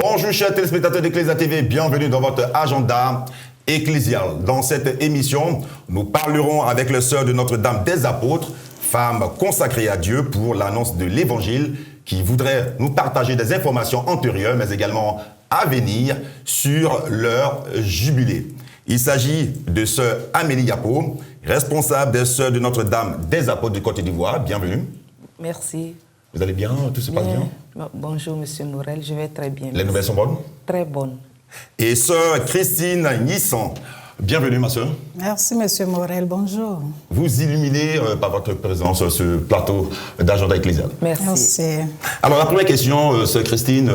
Bonjour chers téléspectateurs d'Ecclesia TV, bienvenue dans votre agenda ecclésial. Dans cette émission, nous parlerons avec les sœurs de Notre-Dame des Apôtres, femmes consacrées à Dieu pour l'annonce de l'Évangile, qui voudraient nous partager des informations antérieures, mais également à venir sur leur jubilé. Il s'agit de sœur Amélie Yapo, responsable des sœurs de Notre-Dame des Apôtres du Côte d'Ivoire. Bienvenue. Merci. Vous allez bien? Tout se passe bien? Bonjour, Monsieur Morel, je vais très bien. Les nouvelles sont bonnes? Très bonnes. Et sœur Christine Nissan, bienvenue ma sœur. Merci Monsieur Morel, bonjour. Vous illuminez par votre présence sur ce plateau d'agenda ecclésial. Merci. Alors la première question, sœur Christine,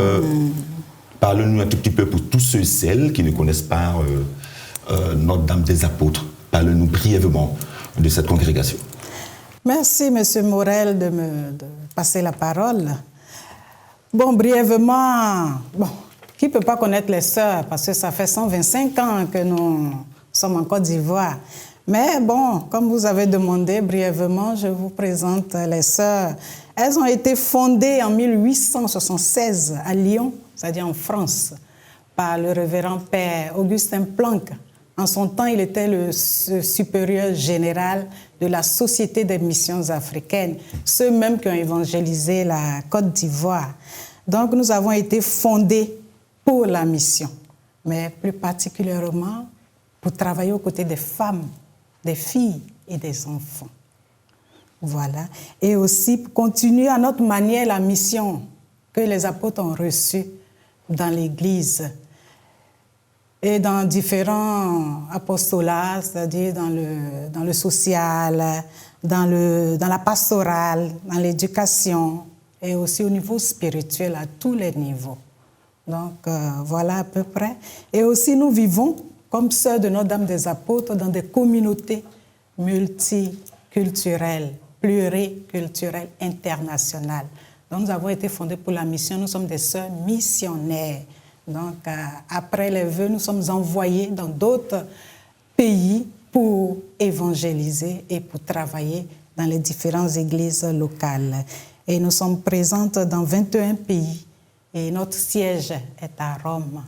parlez-nous un tout petit peu pour tous ceux et celles qui ne connaissent pas Notre-Dame des Apôtres. Parlez-nous brièvement de cette congrégation. Merci Monsieur Morel de passer la parole. Bon, brièvement, qui ne peut pas connaître les sœurs, parce que ça fait 125 ans que nous sommes en Côte d'Ivoire. Mais bon, comme vous avez demandé, brièvement, je vous présente les sœurs. Elles ont été fondées en 1876 à Lyon, c'est-à-dire en France, par le révérend père Augustin Planck. En son temps, il était le supérieur général de la Société des missions africaines, ceux mêmes qui ont évangélisé la Côte d'Ivoire. Donc, nous avons été fondés pour la mission, mais plus particulièrement pour travailler aux côtés des femmes, des filles et des enfants. Voilà. Et aussi pour continuer à notre manière la mission que les apôtres ont reçue dans l'Église et dans différents apostolats, c'est-à-dire dans le social, dans la pastorale, dans l'éducation et aussi au niveau spirituel à tous les niveaux. Donc, voilà à peu près. Et aussi, nous vivons, comme sœurs de Notre-Dame des Apôtres, dans des communautés multiculturelles, pluriculturelles, internationales. Donc, nous avons été fondés pour la mission. Nous sommes des sœurs missionnaires. Donc, après les vœux, nous sommes envoyés dans d'autres pays pour évangéliser et pour travailler dans les différentes églises locales. Et nous sommes présentes dans 21 pays. Et notre siège est à Rome.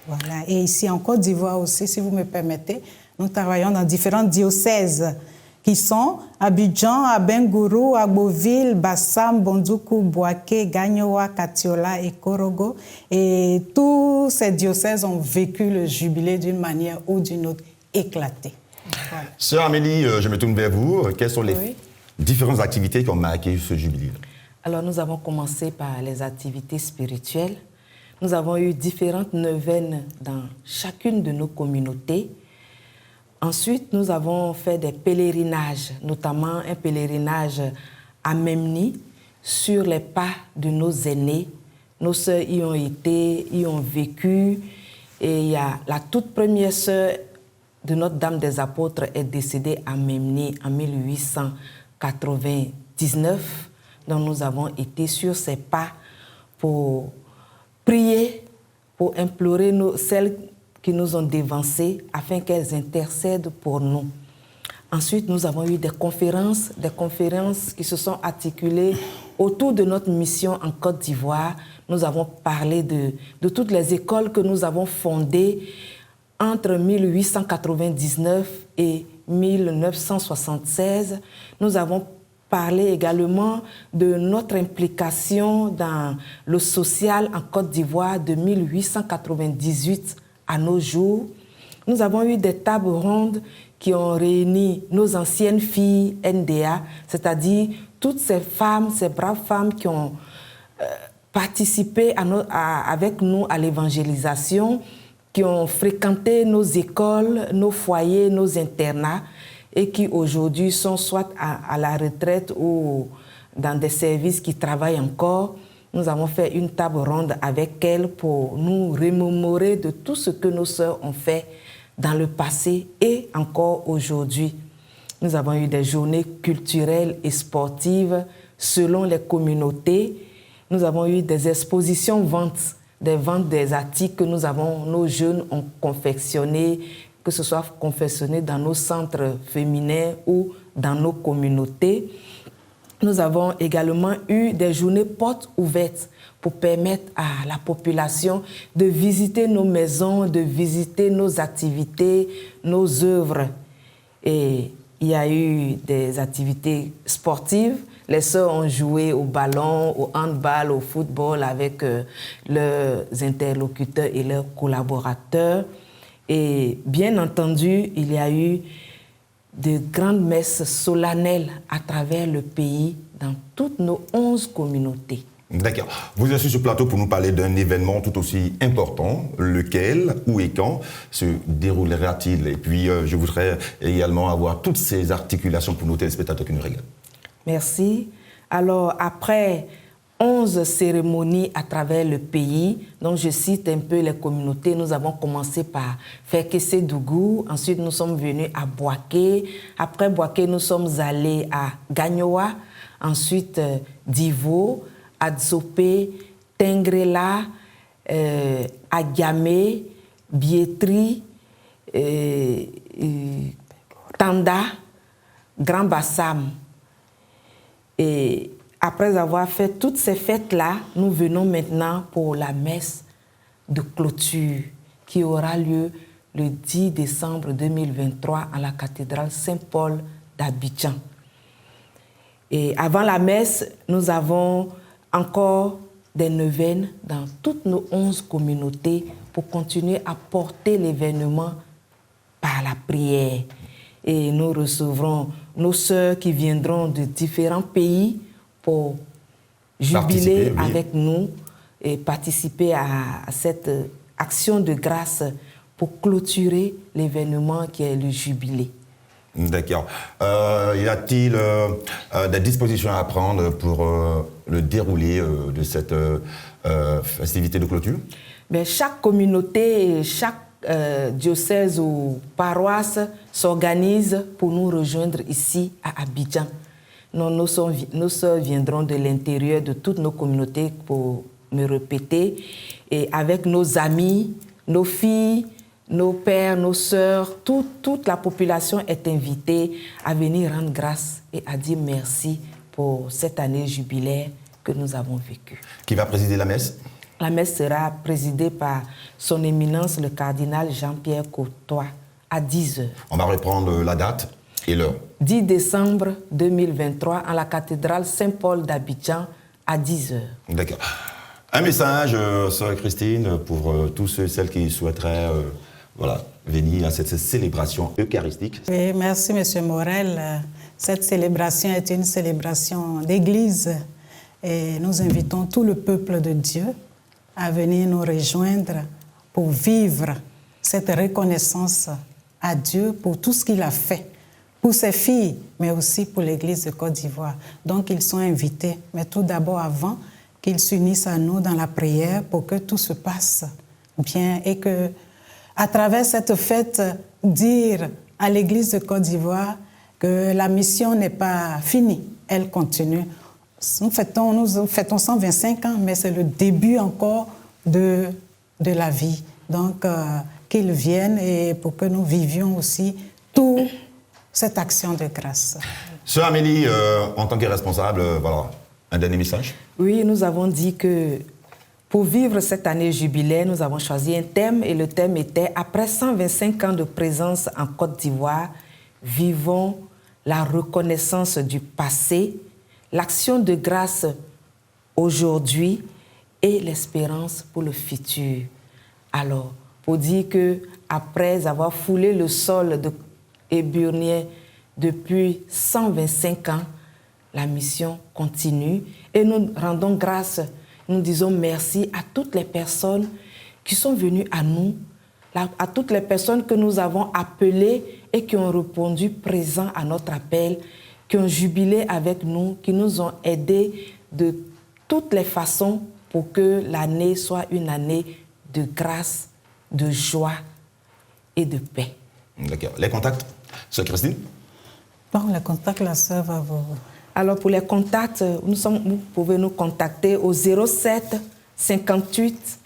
Voilà. Et ici en Côte d'Ivoire aussi, si vous me permettez, nous travaillons dans différents diocèses qui sont Abidjan, Abengourou, Agboville, Bassam, Bondoukou, Bouaké, Gagnoa, Katiola et Korogo. Et tous ces diocèses ont vécu le jubilé d'une manière ou d'une autre éclatée. Voilà. Sœur Amélie, je me tourne vers vous. Quelles sont les différentes activités qui ont marqué ce jubilé? Alors, nous avons commencé par les activités spirituelles. Nous avons eu différentes neuvaines dans chacune de nos communautés. Ensuite, nous avons fait des pèlerinages, notamment un pèlerinage à Memni, sur les pas de nos aînés. Nos sœurs y ont été, y ont vécu. Et il y a la toute première sœur de Notre-Dame des Apôtres est décédée à Memni en 1899. Donc nous avons été sur ses pas pour prier, pour implorer celles qui nous ont dévancées afin qu'elles intercèdent pour nous. Ensuite, nous avons eu des conférences qui se sont articulées autour de notre mission en Côte d'Ivoire. Nous avons parlé de toutes les écoles que nous avons fondées entre 1899 et 1976. Nous avons parlé également de notre implication dans le social en Côte d'Ivoire de 1898 à nos jours. Nous avons eu des tables rondes qui ont réuni nos anciennes filles NDA, c'est-à-dire toutes ces femmes, ces braves femmes qui ont participé avec nous à l'évangélisation, qui ont fréquenté nos écoles, nos foyers, nos internats, et qui aujourd'hui sont soit à la retraite ou dans des services qui travaillent encore. Nous avons fait une table ronde avec elles pour nous remémorer de tout ce que nos sœurs ont fait dans le passé et encore aujourd'hui. Nous avons eu des journées culturelles et sportives selon les communautés. Nous avons eu des expositions ventes des articles que nos jeunes ont confectionnés, que ce soit confectionné dans nos centres féminins ou dans nos communautés. nous avons également eu des journées portes ouvertes pour permettre à la population de visiter nos maisons, de visiter nos activités, nos œuvres. Et il y a eu des activités sportives. Les sœurs ont joué au ballon, au handball, au football avec leurs interlocuteurs et leurs collaborateurs. Et bien entendu, il y a eu de grandes messes solennelles à travers le pays, dans toutes nos 11 communautés. D'accord. Vous êtes sur ce plateau pour nous parler d'un événement tout aussi important. Lequel, où et quand se déroulera-t-il? Et puis, je voudrais également avoir toutes ces articulations pour nos téléspectateurs qui nous regardent. Merci. Alors, après 11 cérémonies à travers le pays, donc je cite un peu les communautés. Nous avons commencé par Fekese-Dougou, ensuite nous sommes venus à Boaké. Après Boaké, nous sommes allés à Gagnoa, ensuite Divo, Adzopé, Tengrela, Agamé, Bietri, Tanda, Grand Bassam. Et après avoir fait toutes ces fêtes-là, nous venons maintenant pour la messe de clôture qui aura lieu le 10 décembre 2023 à la cathédrale Saint-Paul d'Abidjan. Et avant la messe, nous avons encore des neuvaines dans toutes nos 11 communautés pour continuer à porter l'événement par la prière. Et nous recevrons nos sœurs qui viendront de différents pays pour jubiler avec nous et participer à cette action de grâce pour clôturer l'événement qui est le jubilé. D'accord. Y a-t-il des dispositions à prendre pour le déroulé de cette festivité de clôture? Bien, chaque communauté, chaque diocèse ou paroisse s'organise pour nous rejoindre ici à Abidjan. Nos sœurs viendront de l'intérieur de toutes nos communautés, pour me répéter, et avec nos amis, nos filles, nos pères, nos sœurs, toute la population est invitée à venir rendre grâce et à dire merci pour cette année jubilaire que nous avons vécue. Qui va présider la messe? La messe sera présidée par son éminence, le cardinal Jean-Pierre Courtois, à 10h. On va reprendre la date et l'heure. 10 décembre 2023, à la cathédrale Saint-Paul d'Abidjan, à 10h. D'accord. Un message, sœur Christine, pour tous ceux et celles qui souhaiteraient venir à cette célébration eucharistique. Oui, merci, M. Morel. Cette célébration est une célébration d'église et nous invitons tout le peuple de Dieu à venir nous rejoindre pour vivre cette reconnaissance à Dieu pour tout ce qu'il a fait, pour ses filles, mais aussi pour l'Église de Côte d'Ivoire. Donc, ils sont invités, mais tout d'abord, avant qu'ils s'unissent à nous dans la prière pour que tout se passe bien et que, à travers cette fête, dire à l'Église de Côte d'Ivoire que la mission n'est pas finie, elle continue. Nous fêtons 125 ans, mais c'est le début encore de la vie. Donc, qu'ils viennent et pour que nous vivions aussi toute cette action de grâce. Sœur Amélie, en tant que responsable, un dernier message? Oui, nous avons dit que pour vivre cette année jubilaire, nous avons choisi un thème et le thème était « Après 125 ans de présence en Côte d'Ivoire, vivons la reconnaissance du passé, l'action de grâce aujourd'hui et l'espérance pour le futur. » Alors, pour dire qu'après avoir foulé le sol de Éburnien depuis 125 ans, la mission continue et nous rendons grâce, nous disons merci à toutes les personnes qui sont venues à nous, à toutes les personnes que nous avons appelées et qui ont répondu présents à notre appel, qui ont jubilé avec nous, qui nous ont aidés de toutes les façons pour que l'année soit une année de grâce, de joie et de paix. D'accord. Les contacts, sœur Christine? Bon, les contacts, la sœur va vous... Alors, pour les contacts, vous pouvez nous contacter au 07 58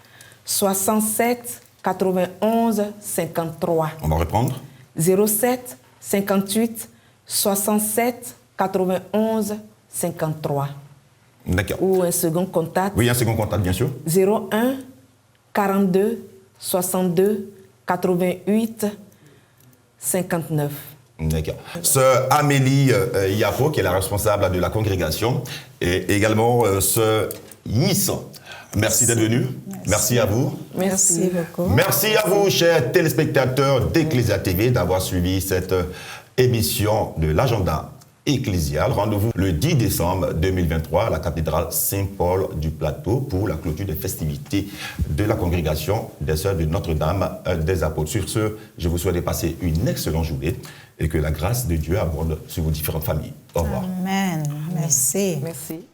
67 91 53. On va reprendre. 07 58 67 91 53. D'accord. Ou un second contact. Oui, un second contact, bien sûr. 01 42 62 88 59. D'accord. Sœur Amélie Yapo, qui est la responsable de la congrégation, et également Sœur Nissan. Merci d'être venu. Merci à vous. Merci beaucoup. Merci à vous, chers téléspectateurs d'Ecclesia TV, d'avoir suivi cette émission de l'agenda ecclésial. Rendez-vous le 10 décembre 2023 à la cathédrale Saint-Paul du Plateau pour la clôture des festivités de la congrégation des Sœurs de Notre-Dame des Apôtres. Sur ce, je vous souhaite de passer une excellente journée et que la grâce de Dieu abonde sur vos différentes familles. Au revoir. Amen. Merci. Merci.